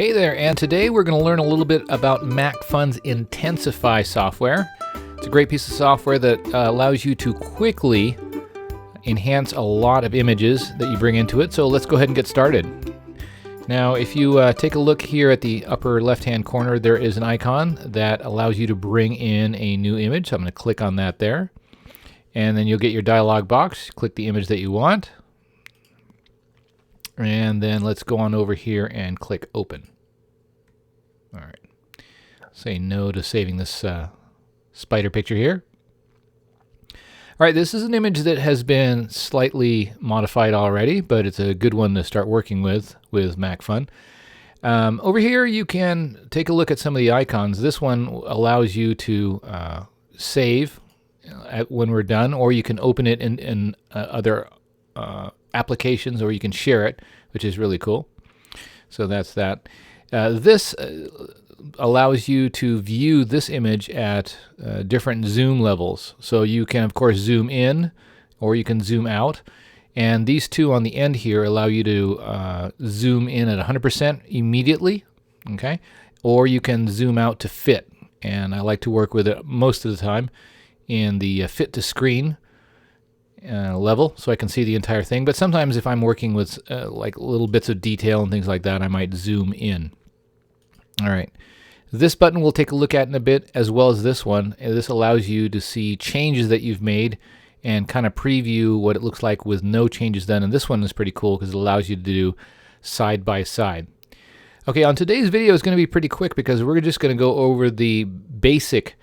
Hey there, and today we're going to learn a little bit about Macphun's Intensify software. It's a great piece of software that allows you to quickly enhance a lot of images that you bring into it. So let's go ahead and get started. Now, if you take a look here at the upper left-hand corner, there is an icon that allows you to bring in a new image. So I'm going to click on that there, and then you'll get your dialog box. Click the image that you want. And then let's go on over here and click Open. All right. Say no to saving this spider picture here. All right, this is an image that has been slightly modified already, but it's a good one to start working with Macphun. Over here, you can take a look at some of the icons. This one allows you to save when we're done, or you can open it in other applications, or you can share it, which is really cool. So that's that. This allows you to view this image at different zoom levels. So you can, of course, zoom in, or you can zoom out. And these two on the end here allow you to zoom in at 100% immediately, okay? Or you can zoom out to fit. And I like to work with it most of the time in the fit to screen level, so I can see the entire thing. But sometimes if I'm working with like little bits of detail and things like that, I might zoom in. All right. This button we'll take a look at in a bit, as well as this one. This allows you to see changes that you've made and kind of preview what it looks like with no changes done. And this one is pretty cool because it allows you to do side by side. Okay, on today's video is going to be pretty quick because we're just going to go over the basic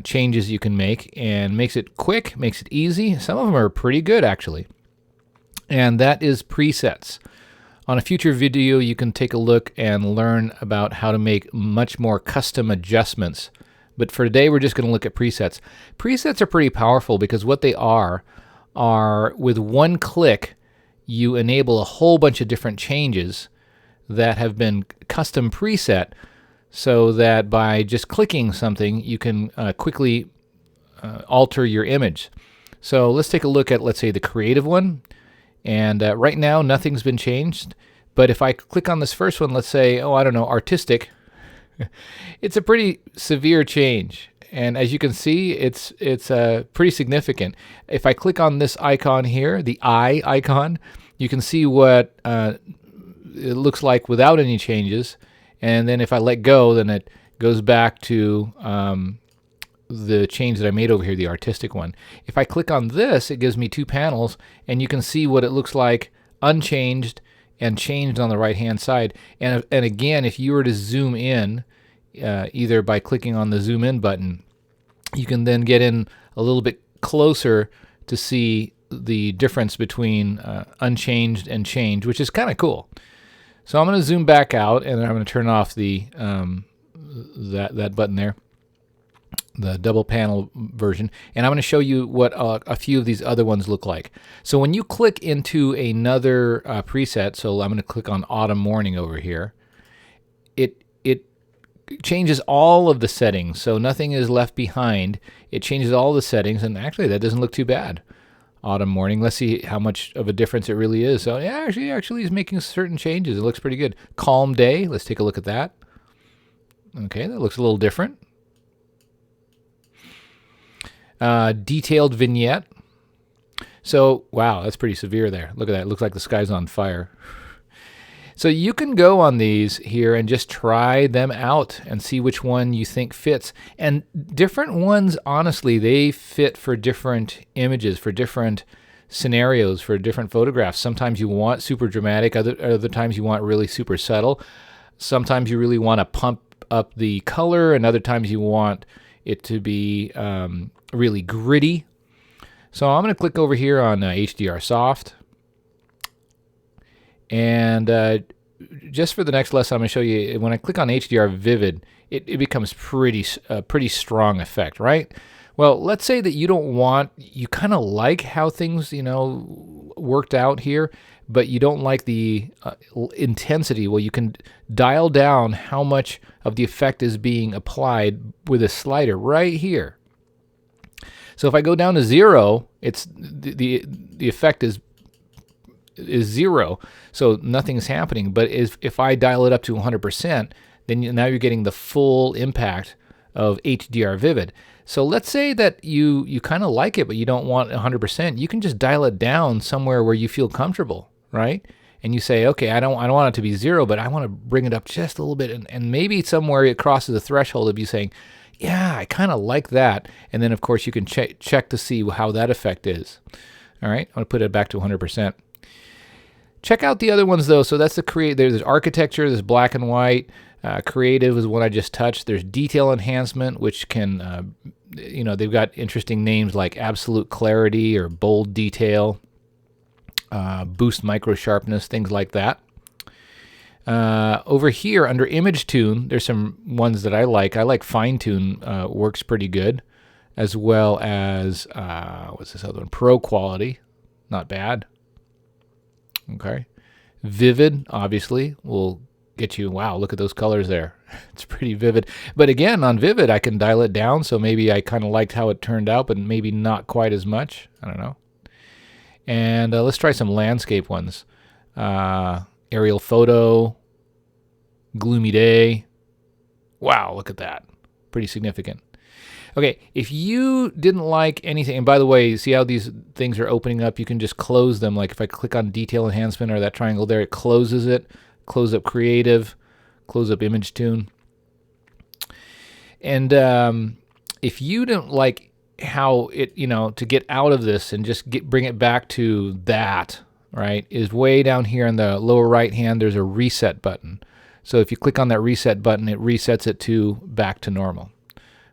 changes you can make, and makes it quick, makes it easy. Some of them are pretty good, actually. And that is presets. On a future video, you can take a look and learn about how to make much more custom adjustments. But for today, we're just going to look at presets. Presets are pretty powerful because what they are with one click, you enable a whole bunch of different changes that have been custom preset, so that by just clicking something, you can quickly alter your image. So let's take a look at, let's say, the creative one. And right now, nothing's been changed. But if I click on this first one, let's say, oh, I don't know, artistic, it's a pretty severe change. And as you can see, it's pretty significant. If I click on this icon here, the eye icon, you can see what it looks like without any changes. And then if I let go, then it goes back to the change that I made over here, the artistic one. If I click on this, it gives me two panels, and you can see what it looks like unchanged and changed on the right-hand side. And again, if you were to zoom in, either by clicking on the zoom in button, you can then get in a little bit closer to see the difference between unchanged and changed, which is kind of cool. So I'm going to zoom back out, and I'm going to turn off the that button there, the double panel version, and I'm going to show you what a few of these other ones look like. So when you click into another preset, so I'm going to click on Autumn Morning over here, it changes all of the settings, so nothing is left behind. It changes all the settings, and actually that doesn't look too bad. Autumn Morning. Let's see how much of a difference it really is. So yeah, actually he's making certain changes. It looks pretty good. Calm Day. Let's take a look at that. Okay, that looks a little different. Detailed Vignette. So wow, that's pretty severe there. Look at that. It looks like the sky's on fire. So you can go on these here and just try them out and see which one you think fits. And different ones, honestly, they fit for different images, for different scenarios, for different photographs. Sometimes you want super dramatic, other times you want really super subtle. Sometimes you really want to pump up the color, and other times you want it to be really gritty. So I'm going to click over here on HDR Soft. And just for the next lesson, I'm going to show you, when I click on HDR Vivid, it becomes pretty strong effect, right? Well, let's say that you kind of like how things, worked out here, but you don't like the intensity. Well, you can dial down how much of the effect is being applied with a slider right here. So if I go down to 0, it's the effect is is 0, so nothing's happening. But if I dial it up to 100%, then now you're getting the full impact of HDR Vivid. So let's say that you kind of like it, but you don't want 100%. You can just dial it down somewhere where you feel comfortable, right? And you say, okay, I don't want it to be 0, but I want to bring it up just a little bit, and maybe somewhere it crosses the threshold of you saying, yeah, I kind of like that. And then of course you can check to see how that effect is. All right, I'm gonna put it back to 100%. Check out the other ones though. So that's the there's architecture, there's black and white. Creative is one I just touched. There's detail enhancement, which can, they've got interesting names like absolute clarity or bold detail, boost micro sharpness, things like that. Over here under image tune, there's some ones that I like. I like fine tune, works pretty good, as well as what's this other one? Pro quality, not bad. Okay, vivid obviously will get you, wow, look at those colors there. It's pretty vivid. But again, on vivid, I can dial it down. So maybe I kind of liked how it turned out, but maybe not quite as much. I don't know. And let's try some landscape ones. Aerial photo, gloomy day. Wow, look at that. Pretty significant. Okay, if you didn't like anything, and by the way, see how these things are opening up? You can just close them. Like if I click on detail enhancement or that triangle there, it closes it. Close up creative, close up image tune. And if you don't like how it, to get out of this and just bring it back to that, right, is way down here in the lower right hand, there's a reset button. So if you click on that reset button, it resets it to back to normal.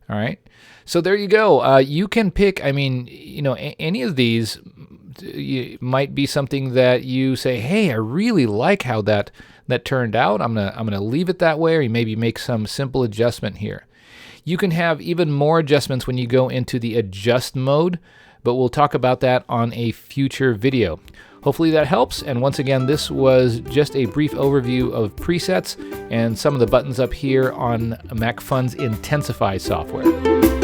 All right. So there you go. You can pick, any of these might be something that you say, hey, I really like how that turned out. I'm gonna leave it that way, or you maybe make some simple adjustment here. You can have even more adjustments when you go into the adjust mode, but we'll talk about that on a future video. Hopefully that helps. And once again, this was just a brief overview of presets and some of the buttons up here on Macphun's Intensify software.